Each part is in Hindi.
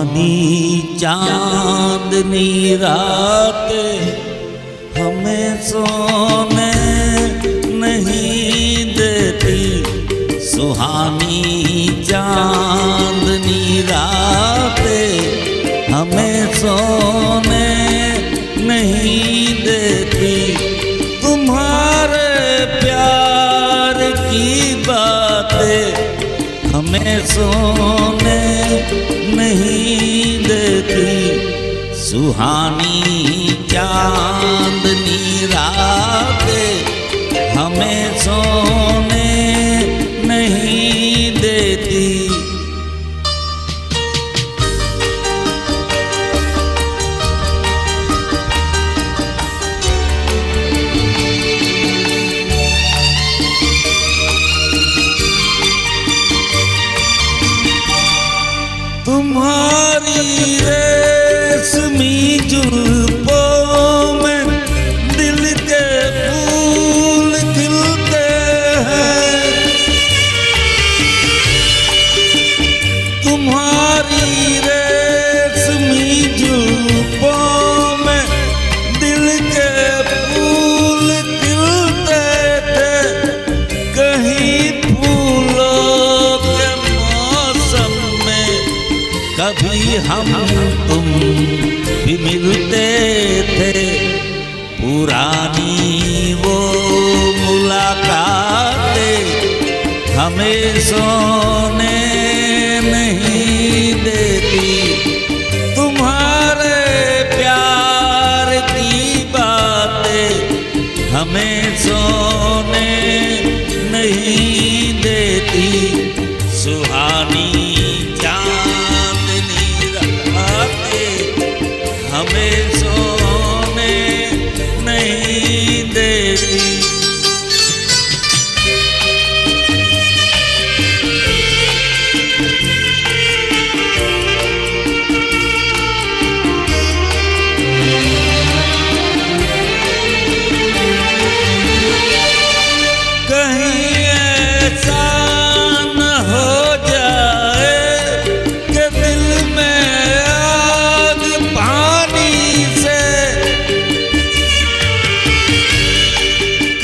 सुहानी चांदनी रात हमें सोने नहीं देती। सुहानी चांदनी रात हमें सोने नहीं देती। तुम्हारे प्यार की बातें हमें सोने नहीं देती। सुहानी चांदनी रात हमें सोने नहीं देती। तुम्हारी रेशमी जुल्फों में दिल के फूल खिलते हैं। तुम्हारी रेशमी जुल्फों में दिल के फूल खिलते थे। कहीं फूलों के मौसम में कभी हम तुम भी मिलते थे। पुरानी वो मुलाकातें हमें सोने नहीं देती। तुम्हारे प्यार की बातें हमें सोने नहीं देती। सुहानी हमें सोने नहीं देती। कहीं ऐसा न हो जाए कि दिल में आग पानी से।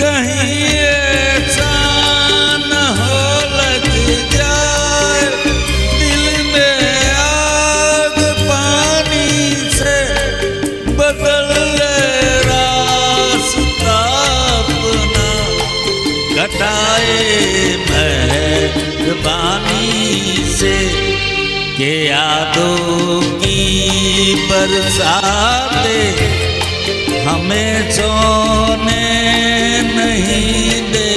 कहीं ऐसा न हो लग जाए दिल में आग पानी से। बदल रास्ता अपना कटाए मेहरबानी से। के यादों की बरसातें हमें सोने नहीं दे।